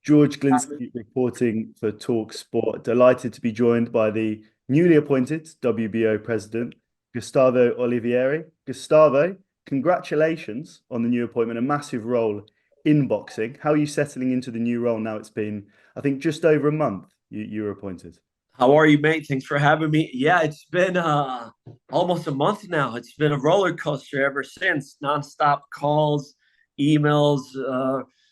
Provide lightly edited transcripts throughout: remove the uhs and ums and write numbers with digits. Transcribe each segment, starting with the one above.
George Glinsky reporting for talkSPORT. Delighted to be joined by the newly appointed WBO President Gustavo Olivieri. Gustavo, congratulations on the new appointment, a massive role in boxing. How are you settling into the new role now? It's been, I think, just over a month you were appointed. How are you, mate? Thanks for having me. Yeah, it's been almost a month now. It's been a roller coaster ever since. Nonstop calls, emails,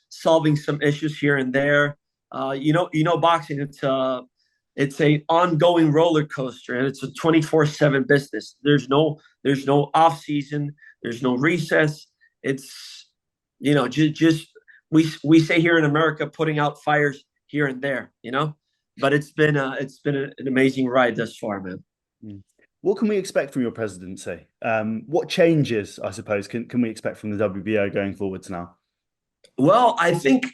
solving some issues here and there. Boxing. It's a ongoing roller coaster, and it's a 24/7 business. There's no off season. There's no recess. It's just we say here in America, putting out fires here and there. But it's been an amazing ride thus far, man. Mm. What can we expect from your presidency? What changes, I suppose, can we expect from the WBO going forwards now? Well, I think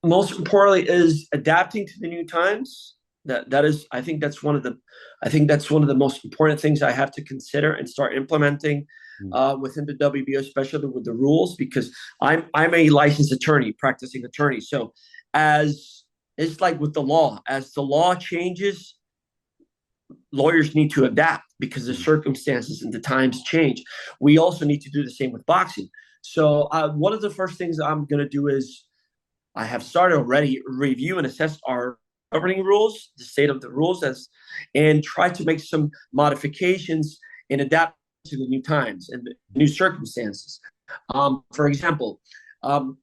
most importantly is adapting to the new times. That is, I think that's one of the most important things I have to consider and start implementing within the WBO, especially with the rules, because I'm a licensed attorney, practicing attorney. So as it's like with the law, as the law changes, lawyers need to adapt because the circumstances and the times change. We also need to do the same with boxing. So one of the first things I'm going to do is I have started already review and assess our governing rules, the state of the rules, and try to make some modifications and adapt to the new times and the new circumstances. For example,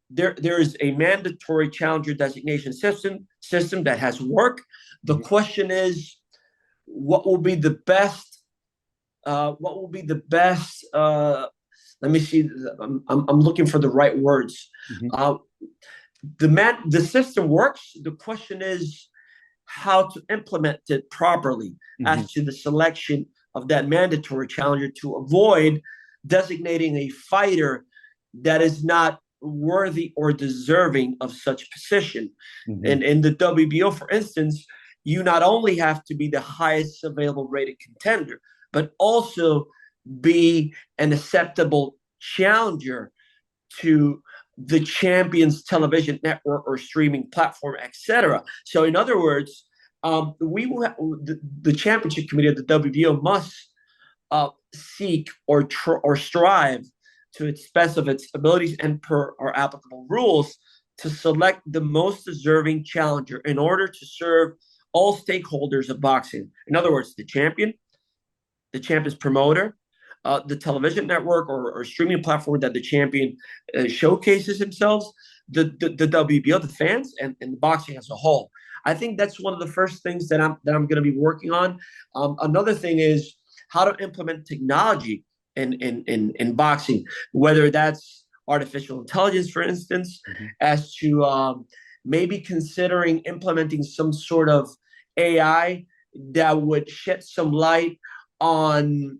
there is a mandatory challenger designation system that has worked. The question is, what will be the best? Let me see. I'm looking for the right words. The system works. The question is how to implement it properly as to the selection of that mandatory challenger to avoid designating a fighter that is not worthy or deserving of such position. And in the WBO, for instance, you not only have to be the highest available rated contender, but also be an acceptable challenger to the champion's television network or streaming platform, etc. So, in other words, we will the championship committee of the WBO must seek or strive to its best of its abilities and per our applicable rules to select the most deserving challenger in order to serve all stakeholders of boxing. In other words, the champion's promoter, the television network or streaming platform that the champion showcases themselves, the WBO, the fans, and the boxing as a whole. I think that's one of the first things that I'm going to be working on. Another thing is how to implement technology in boxing, whether that's artificial intelligence, for instance, as to maybe considering implementing some sort of AI that would shed some light on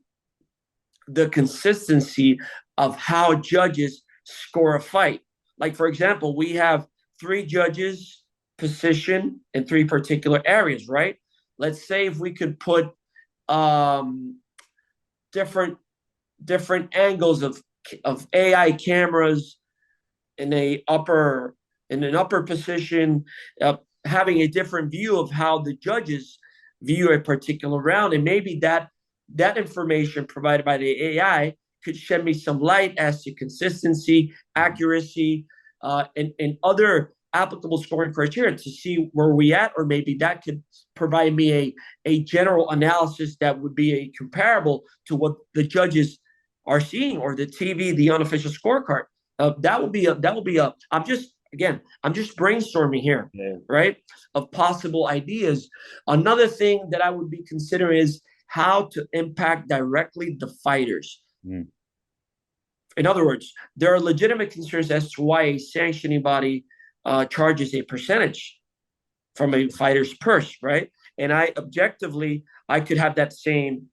the consistency of how judges score a fight. Like, for example, we have 3 judges positioned in 3 particular areas, right? Let's say if we could put different angles of AI cameras in an upper position, having a different view of how the judges view a particular round, and maybe that information provided by the AI could shed me some light as to consistency, accuracy, and other applicable scoring criteria to see where we at, or maybe that could provide me a general analysis that would be a comparable to what the judges are seeing, or the TV, the unofficial scorecard. That will be a. I'm just brainstorming here, right? Of possible ideas. Another thing that I would be considering is how to impact directly the fighters. In other words, there are legitimate concerns as to why a sanctioning body charges a percentage from a fighter's purse, right? And I could have that same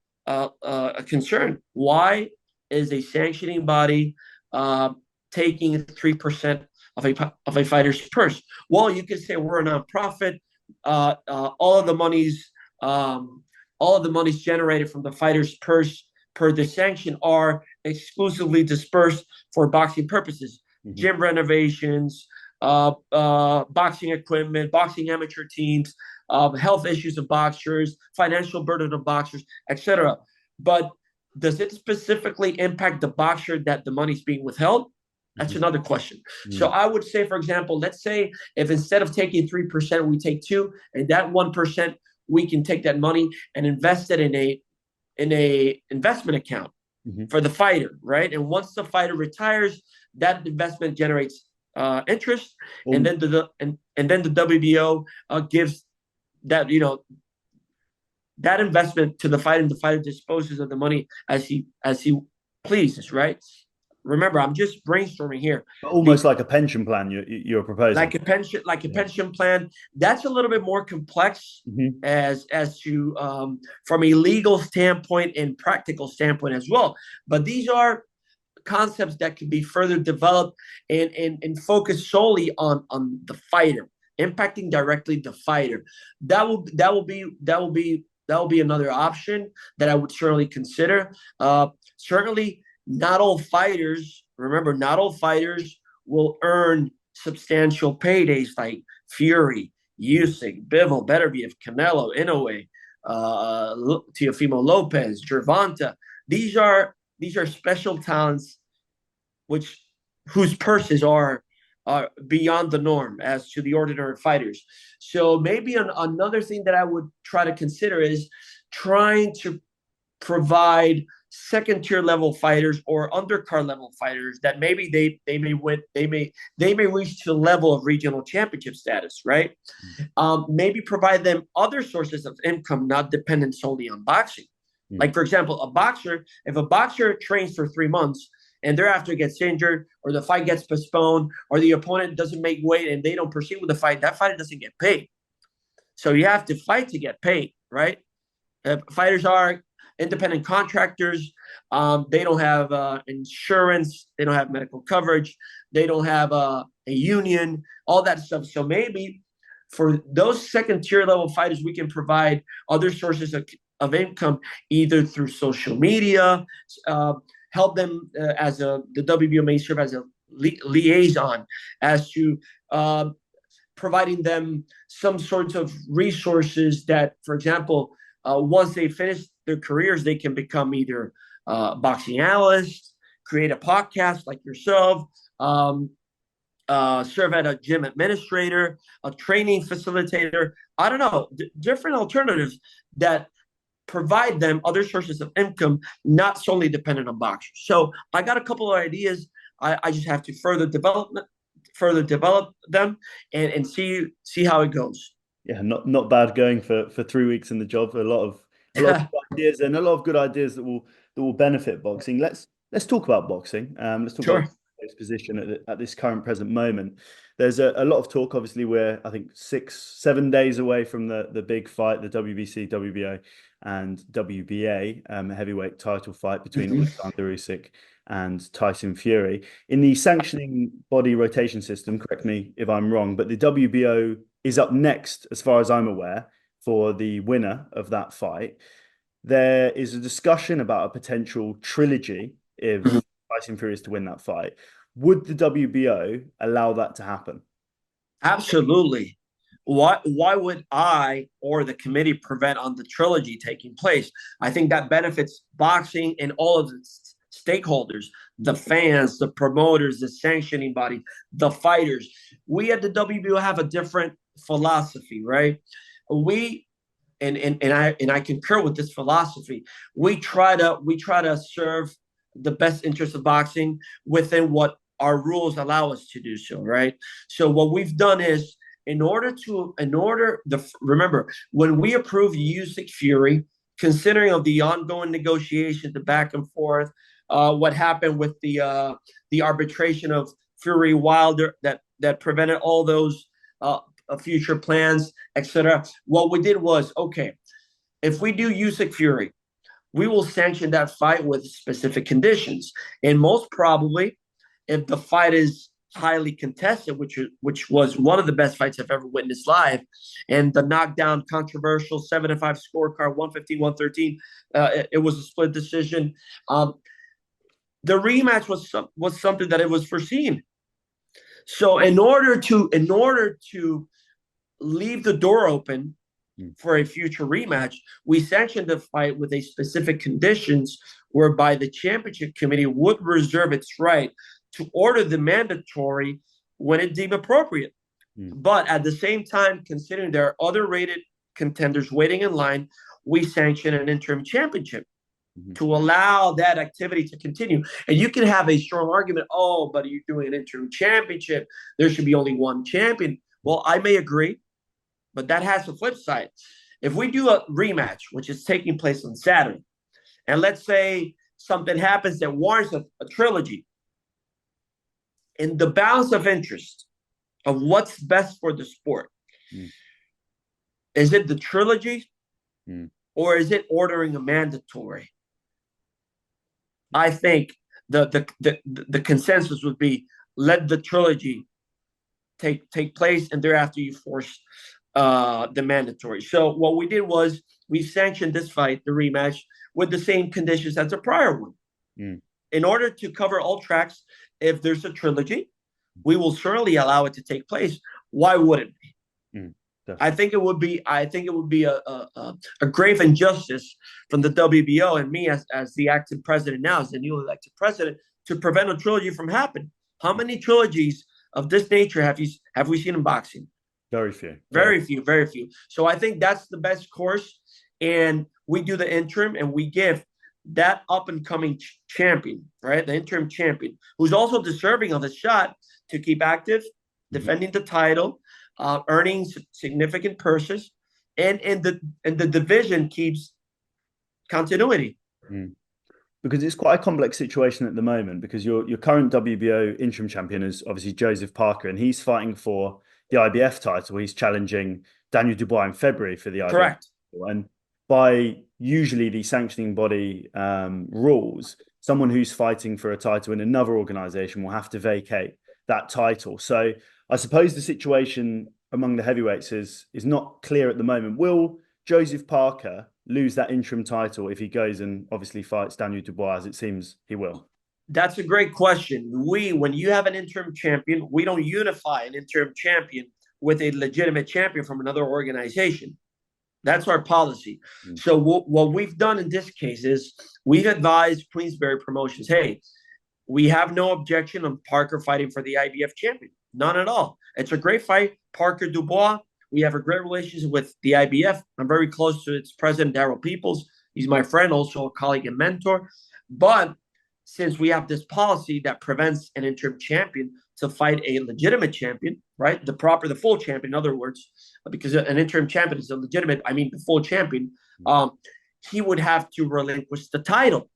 concern. Why is a sanctioning body taking 3% of a fighter's purse? Well, you could say we're a nonprofit. All of the monies generated from the fighter's purse per the sanction are exclusively dispersed for boxing purposes, gym renovations, boxing equipment, boxing amateur teams, health issues of boxers, financial burden of boxers, etc. But does it specifically impact the boxer that the money's being withheld? That's another question. So I would say, for example, let's say if instead of taking 3%, we take 2%, and that 1%, we can take that money and invest it in a investment account for the fighter, right? And once the fighter retires, that investment generates interest, and then the WBO gives that that investment to the fighter, and the fighter disposes of the money as he pleases, right? Remember, I'm just brainstorming here. Almost like a pension plan you're proposing. Like a pension plan. That's a little bit more complex as to from a legal standpoint and practical standpoint as well. But these are concepts that can be further developed and focus solely on the fighter, impacting directly the fighter. That will be another option that I would certainly consider. Certainly, not all fighters will earn substantial paydays like Fury, Usyk, Bivol, Beterbiev, Canelo, Inoue, Teofimo Lopez, Gervonta. These are special talents whose purses are beyond the norm as to the ordinary fighters. So maybe another thing that I would try to consider is trying to provide second-tier level fighters or undercard level fighters that maybe they may reach to the level of regional championship status, right? Maybe provide them other sources of income, not dependent solely on boxing. Like, for example, if a boxer trains for 3 months and thereafter gets injured, or the fight gets postponed, or the opponent doesn't make weight and they don't proceed with the fight, that fighter doesn't get paid. So you have to fight to get paid, right? Fighters are independent contractors. They don't have insurance. They don't have medical coverage. They don't have a union, all that stuff. So maybe for those second-tier level fighters, we can provide other sources of income, either through social media, help them the WBO may serve as a liaison as to providing them some sorts of resources that, for example, once they finish their careers, they can become either boxing analysts, create a podcast like yourself, serve as a gym administrator, a training facilitator. I don't know, different alternatives that provide them other sources of income, not solely dependent on boxers. So I got a couple of ideas. I just have to further develop them and see how it goes. Yeah, not bad going for 3 weeks in the job. A lot of ideas and a lot of good ideas that will benefit boxing. Let's talk about boxing. Let's talk about its position at this current present moment. There's a lot of talk. Obviously, we're, I think, 6-7 days away from the big fight, the WBC, WBO, and WBA heavyweight title fight between Alexander Usyk and Tyson Fury. In the sanctioning body rotation system, correct me if I'm wrong, but the WBO is up next, as far as I'm aware, for the winner of that fight. There is a discussion about a potential trilogy if Tyson Fury is to win that fight. Would the WBO allow that to happen? Absolutely. Why would I or the committee prevent on the trilogy taking place? I think that benefits boxing and all of its stakeholders, the fans, the promoters, the sanctioning body, the fighters. We at the WBO have a different philosophy, right? And I concur with this philosophy. We try to serve the best interest of boxing within what our rules allow us to do so, right? So what we've done is, remember, when we approved Usyk-Fury, considering of the ongoing negotiations, the back and forth, what happened with the arbitration of Fury Wilder that prevented all those future plans, etc. What we did was, okay, if we do Usyk-Fury, we will sanction that fight with specific conditions, and most probably, if the fight is highly contested, which was one of the best fights I've ever witnessed live, and the knockdown, controversial 7-5 scorecard, 115-113, it was a split decision. The rematch was something that it was foreseen. So in order to leave the door open for a future rematch, we sanctioned the fight with a specific conditions whereby the championship committee would reserve its right to order the mandatory when it deemed appropriate. But at the same time, considering there are other rated contenders waiting in line, we sanction an interim championship to allow that activity to continue. And you can have a strong argument, oh, but you're doing an interim championship, there should be only one champion. Well, I may agree, but that has a flip side. If we do a rematch, which is taking place on Saturday, and let's say something happens that warrants a trilogy, in the balance of interest of what's best for the sport, is it the trilogy or is it ordering a mandatory? I think the consensus would be let the trilogy take place, and thereafter you force the mandatory. So what we did was we sanctioned this fight, the rematch, with the same conditions as the prior one. In order to cover all tracks, if there's a trilogy, we will certainly allow it to take place. Why wouldn't we? I think it would be a grave injustice from the WBO and me as the acting president now, as the newly elected president, to prevent a trilogy from happening. How many trilogies of this nature have we seen in boxing? Very few. Very few. So I think that's the best course. And we do the interim, and we give that up-and-coming champion, right, the interim champion, who's also deserving of a shot to keep active, defending the title, earning significant purses, and the division keeps continuity. Because it's quite a complex situation at the moment, because your current WBO interim champion is obviously Joseph Parker, and he's fighting for the IBF title. He's challenging Daniel Dubois in February for the IBF. Correct. Title. And by usually the sanctioning body rules, someone who's fighting for a title in another organization will have to vacate that title. So I suppose the situation among the heavyweights is not clear at the moment. Will Joseph Parker lose that interim title if he goes and obviously fights Daniel Dubois, as it seems he will? That's a great question. When you have an interim champion, we don't unify an interim champion with a legitimate champion from another organization. That's our policy. So what we've done in this case is we've advised Queensberry Promotions, hey, we have no objection on Parker fighting for the IBF champion. None at all. It's a great fight. Parker Dubois, we have a great relationship with the IBF. I'm very close to its president, Darryl Peoples. He's my friend, also a colleague and mentor. But since we have this policy that prevents an interim champion to fight a legitimate champion, right? The full champion, in other words, because an interim champion is a legitimate, I mean, the full champion, he would have to relinquish the title.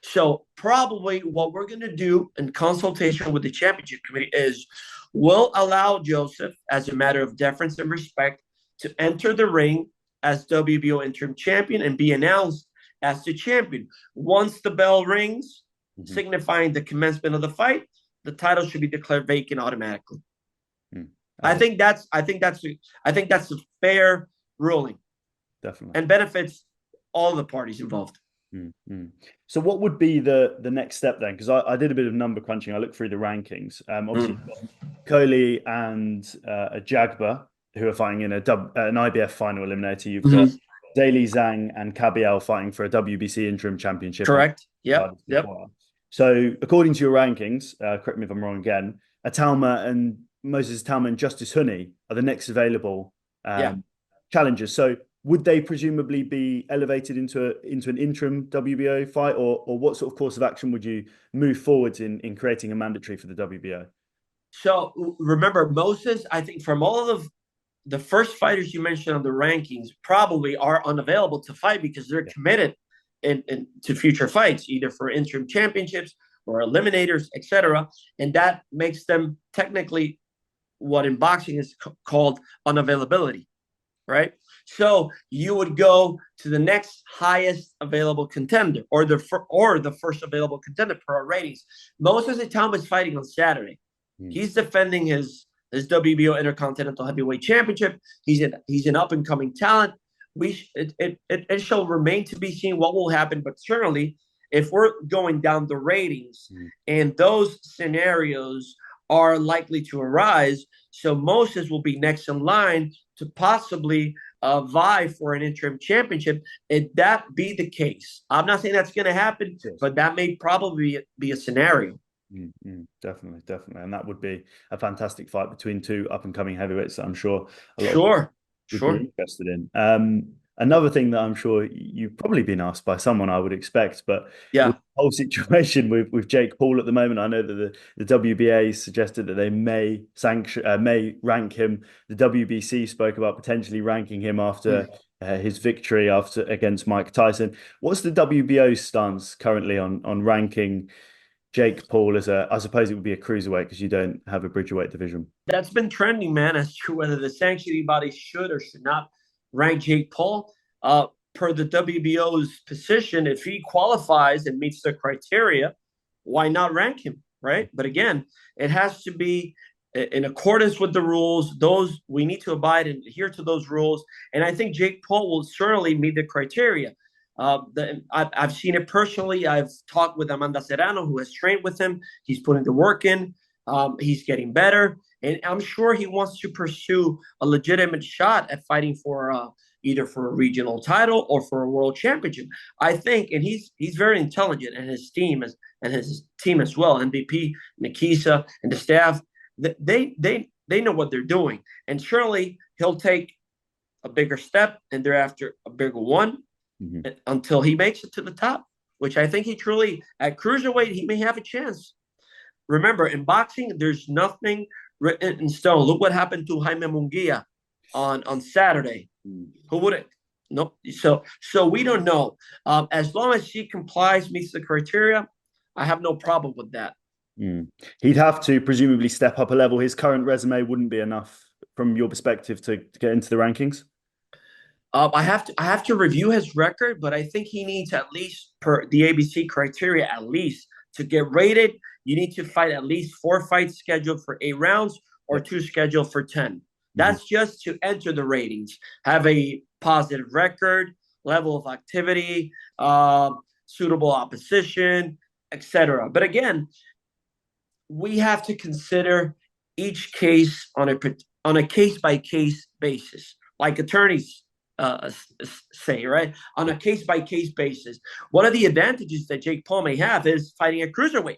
So probably what we're going to do in consultation with the championship committee is we'll allow Joseph, as a matter of deference and respect, to enter the ring as WBO interim champion and be announced as the champion. Once the bell rings, signifying the commencement of the fight, the title should be declared vacant automatically. I think that's a fair ruling. Definitely. And benefits all the parties involved. So what would be the next step then? Because I did a bit of number crunching. I looked through the rankings. Obviously, Coley and Jagba, who are fighting in an IBF final eliminator. You've got Daly, Zhang, and Kabiel fighting for a WBC interim championship. Correct. Yep. So according to your rankings, correct me if I'm wrong again, Moses Atalma and Justice Honey are the next available challengers. So would they presumably be elevated into an interim WBO fight, or what sort of course of action would you move forward in creating a mandatory for the WBO? So remember, Moses, I think from all of the first fighters you mentioned on the rankings probably are unavailable to fight because they're committed to future fights, either for interim championships or eliminators, etc. And that makes them technically what in boxing is called unavailability, right? So you would go to the next highest available contender, or the first available contender per our ratings. Moses Atalma is fighting on Saturday. He's defending his WBO Intercontinental Heavyweight Championship. He's an up and coming talent. It shall remain to be seen what will happen, but certainly if we're going down the ratings and those scenarios are likely to arise. So Moses will be next in line to possibly vie for an interim championship. If that be the case, I'm not saying that's going to happen, Yes. but that may probably be a scenario. Definitely, definitely. And that would be a fantastic fight between two up-and-coming heavyweights that I'm sure a lot of people would be interested in. Another thing that I'm sure you've probably been asked by someone, I would expect, but with the whole situation with Jake Paul at the moment, I know that the WBA suggested that they may rank him. The WBC spoke about potentially ranking him after his victory against Mike Tyson. What's the WBO's stance currently on ranking Jake Paul as I suppose it would be a cruiserweight because you don't have a bridgerweight division? That's been trending, man, as to whether the sanctioning body should or should not rank Jake Paul. Per the WBO's position, if he qualifies and meets the criteria, why not rank him, right? But again, it has to be in accordance with the rules. Those we need to abide and adhere to those rules. And I think Jake Paul will certainly meet the criteria. I've seen it personally. I've talked with Amanda Serrano, who has trained with him. He's putting the work in. He's getting better. And I'm sure he wants to pursue a legitimate shot at fighting for either for a regional title or for a world championship. I think, and he's very intelligent, and his team as well. MVP, Nikisa, and the staff, they know what they're doing, and surely he'll take a bigger step and thereafter a bigger one until he makes it to the top. Which I think he truly at cruiserweight he may have a chance. Remember, in boxing, there's nothing written in stone. Look what happened to Jaime Munguia on Saturday. Who would it? Nope. So we don't know. As long as he complies, meets the criteria, I have no problem with that. He'd have to presumably step up a level. His current resume wouldn't be enough from your perspective to get into the rankings. I have to review his record, but I think he needs at least per the ABC criteria, at least to get rated. You need to fight at least 4 fights scheduled for 8 rounds or 2 scheduled for 10. That's just to enter the ratings, have a positive record, level of activity, suitable opposition, etc. But again, we have to consider each case on a case-by-case basis, like attorneys say, right? On a case-by-case basis. One of the advantages that Jake Paul may have is fighting a cruiserweight.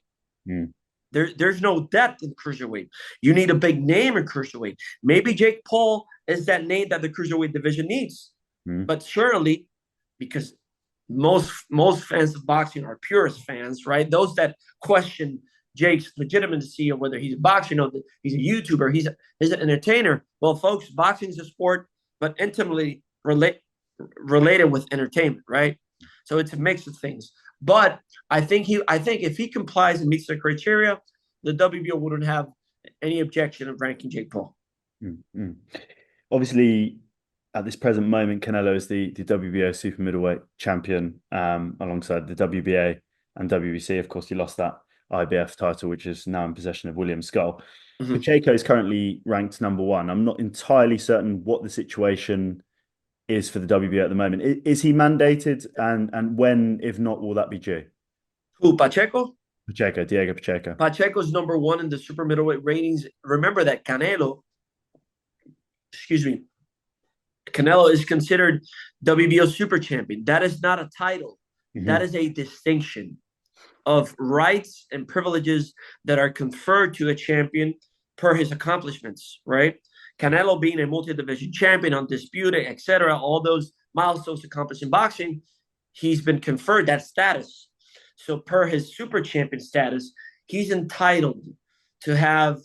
There's no depth in cruiserweight. You need a big name in cruiserweight. Maybe Jake Paul is that name that the cruiserweight division needs. But surely, because most fans of boxing are purist fans, right? Those that question Jake's legitimacy of whether he's a boxer, he's a YouTuber, he's an entertainer. Well, folks, boxing is a sport, but intimately related with entertainment, right? So it's a mix of things. But I think if he complies and meets the criteria, the WBO wouldn't have any objection of ranking Jake Paul. Obviously, at this present moment, Canelo is the WBO super middleweight champion alongside the WBA and WBC. Of course, he lost that IBF title, which is now in possession of William Skull. Pacheco is currently ranked #1. I'm not entirely certain what the situation is for the WBO at the moment. Is he mandated? And when, if not, will that be due? Who, Pacheco? Pacheco, Diego Pacheco. Pacheco's #1 in the super middleweight ratings. Remember that Canelo is considered WBO super champion. That is not a title. That is a distinction of rights and privileges that are conferred to a champion per his accomplishments, right? Canelo being a multi-division champion, undisputed, etc., all those milestones accomplished in boxing, he's been conferred that status. So per his super champion status, he's entitled to have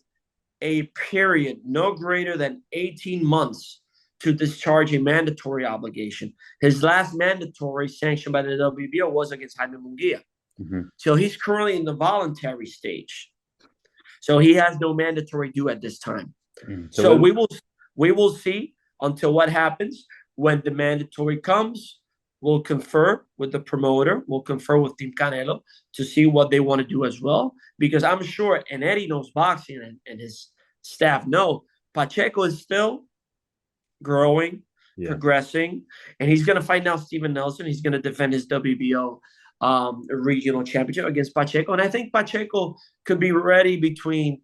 a period no greater than 18 months to discharge a mandatory obligation. His last mandatory sanctioned by the WBO was against Jaime Munguia. So he's currently in the voluntary stage. So he has no mandatory due at this time. So we will see until what happens. When the mandatory comes, we'll confer with the promoter, we'll confer with Team Canelo to see what they want to do as well. Because I'm sure, and Eddie knows boxing and his staff know, Pacheco is still growing, progressing, and he's going to fight now Steven Nelson. He's going to defend his WBO regional championship against Pacheco. And I think Pacheco could be ready between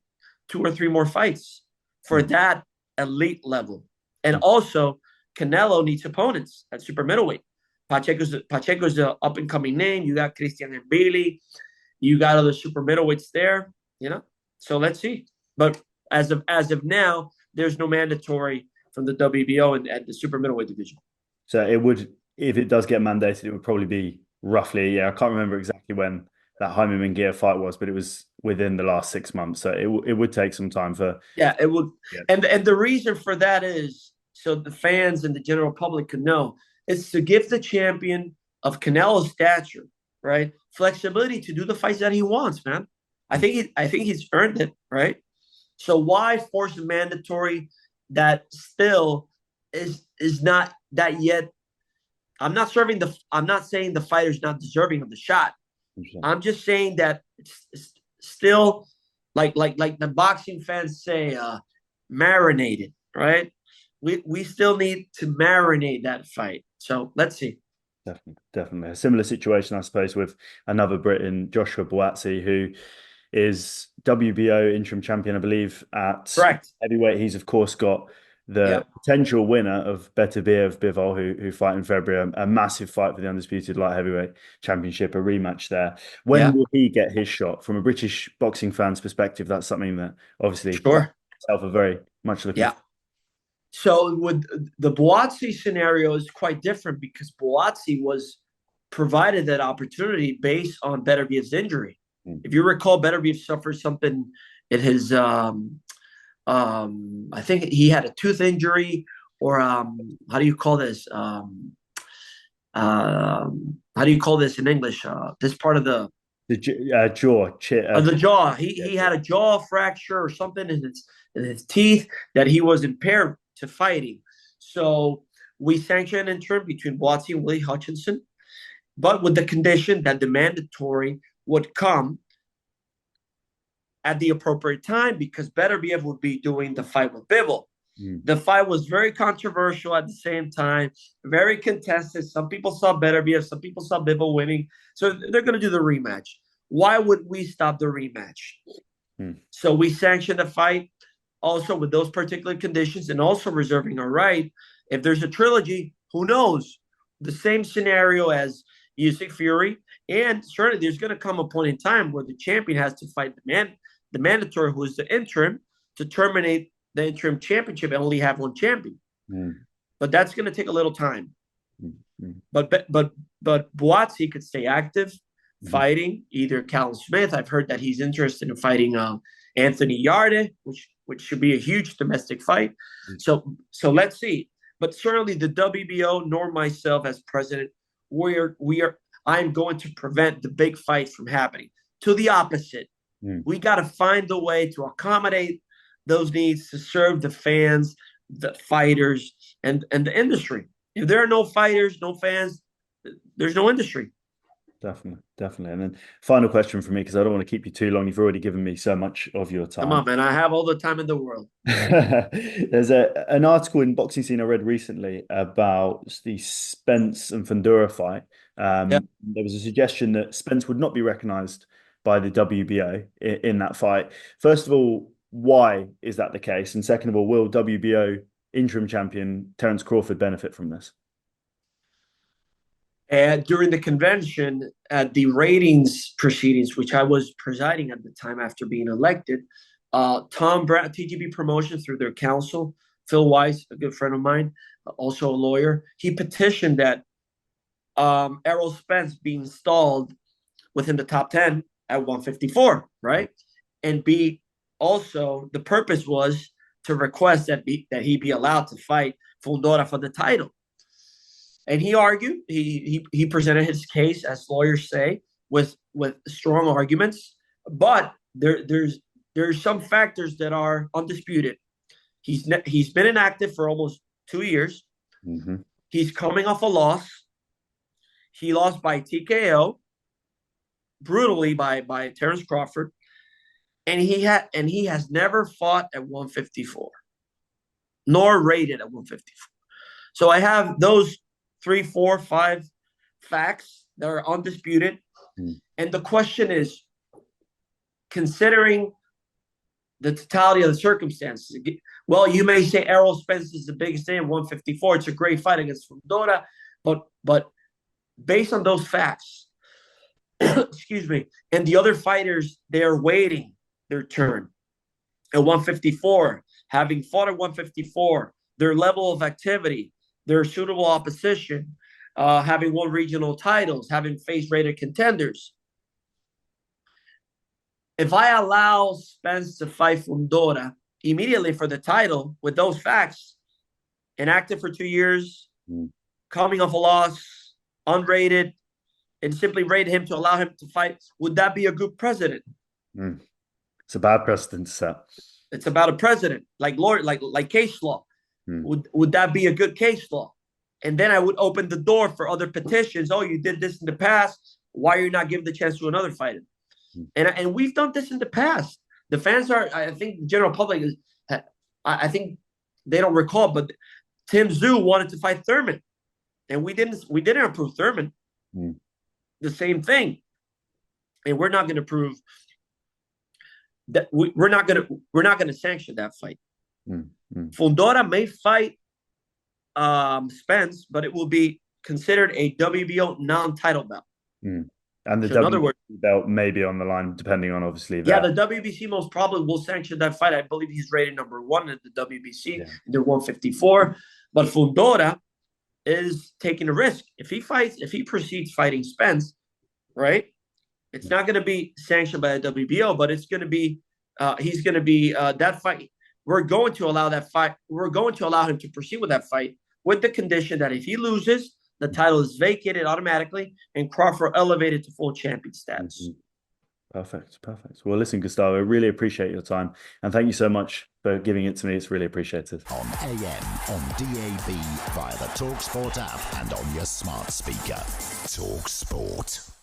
2 or 3 more fights for that elite level. And also, Canelo needs opponents at super middleweight. Pacheco's the up and coming name. You got Christian Mbili. You got other super middleweights there. So let's see. But as of now, there's no mandatory from the WBO and the super middleweight division. So it would, if it does get mandated, it would probably be roughly, I can't remember exactly when that Jaime Munguia fight was, but it was within the last 6 months. So it would take some time for. Yeah, it would. Yeah. And the reason for that is so the fans and the general public can know, it's to give the champion of Canelo's stature, right, flexibility to do the fights that he wants, man. I think he's earned it, right? So why force a mandatory that still is not that yet? I'm not saying the fighter's not deserving of the shot. I'm just saying that it's still like the boxing fans say, marinated, right? We still need to marinate that fight. So let's see. Definitely. A similar situation, I suppose, with another Briton, Joshua Buatsi, who is WBO interim champion, I believe, at heavyweight. He's, of course, got the potential winner of Beterbiev-Bivol, who fight in February, a massive fight for the undisputed light heavyweight championship, a rematch there. When will he get his shot? From a British boxing fan's perspective, that's something that obviously myself are very much looking for. So with the Buatsi scenario is quite different because Buatsi was provided that opportunity based on Beterbiev's injury. If you recall, Beterbiev suffered something in his I think he had a tooth injury, or how do you call this? How do you call this in English? This part of the jaw. The jaw. He had a jaw fracture or something in his teeth that he was impaired to fighting. So we sanctioned an interim between Buatsi and Willie Hutchinson, but with the condition that the mandatory would come at the appropriate time because Beterbiev would be doing the fight with Bivol. The fight was very controversial at the same time, very contested. Some people saw Beterbiev, some people saw Bivol winning. So they're going to do the rematch. Why would we stop the rematch? So we sanctioned the fight also with those particular conditions and also reserving our right. If there's a trilogy, who knows? The same scenario as UsykFury. And certainly there's going to come a point in time where the champion has to fight the mandatory, who is the interim, to terminate the interim championship and only have one champion. But that's going to take a little time. But Buatsi could stay active, fighting either Callum Smith. I've heard that he's interested in fighting Anthony Yarde, which should be a huge domestic fight. So let's see. But certainly the WBO nor myself as president, I'm going to prevent the big fight from happening. To the opposite, we got to find a way to accommodate those needs to serve the fans, the fighters, and the industry. If there are no fighters, no fans, there's no industry. Definitely. And then final question for me, because I don't want to keep you too long. You've already given me so much of your time. Come on, man. I have all the time in the world. There's an article in Boxing Scene I read recently about the Spence and Fundora fight. There was a suggestion that Spence would not be recognized by the WBO in that fight. First of all, why is that the case? And second of all, will WBO interim champion Terence Crawford benefit from this? During the convention, at the ratings proceedings, which I was presiding at the time after being elected, Tom Brown, TGB Promotions, through their counsel, Phil Weiss, a good friend of mine, also a lawyer, he petitioned that Errol Spence be installed within the top 10 at 154, right? And also, the purpose was to request that he be allowed to fight Fundora for the title. And he argued, he presented his case, as lawyers say, with strong arguments. But there's some factors that are undisputed. He's been inactive for almost 2 years. He's coming off a loss. He lost by TKO, brutally by Terence Crawford, and he has never fought at 154, nor rated at 154. So I have those 3, 4, 5 facts that are undisputed. And the question is, considering the totality of the circumstances. Well, you may say Errol Spence is the biggest thing at 154. It's a great fight against Fundora, but based on those facts, excuse me, and the other fighters, they're waiting their turn at 154, having fought at 154, their level of activity, their suitable opposition, having won regional titles, having faced rated contenders. If I allow Spence to fight Fundora immediately for the title with those facts, inactive for 2 years, coming off a loss, unrated, and simply rate him to allow him to fight, would that be a good precedent? It's a bad precedent to set. It's about a precedent, like case law. Would that be a good case law? And then I would open the door for other petitions. Oh, you did this in the past. Why are you not giving the chance to another fighter? And we've done this in the past. The fans are, I think, the general public is, I think they don't recall, but Tim Tszyu wanted to fight Thurman, and we didn't approve Thurman. The same thing, and we're not going to prove that we're not going to sanction that fight. Fundora may fight Spence, but it will be considered a WBO non-title bout. And the WBC belt may be on the line, depending on obviously that. Yeah, the WBC most probably will sanction that fight. I believe he's rated #1 at the WBC. Yeah. They're 154. But Fundora is taking a risk. If he proceeds fighting Spence, right? It's not going to be sanctioned by the WBO, but it's going to be he's going to be that fight. We're going to allow that fight. We're going to allow him to proceed with that fight with the condition that if he loses, the title is vacated automatically and Crawford elevated to full champion status. Perfect. Well, listen, Gustavo, I really appreciate your time. And thank you so much for giving it to me. It's really appreciated. On AM, on DAB, via the talkSPORT app and on your smart speaker. talkSPORT.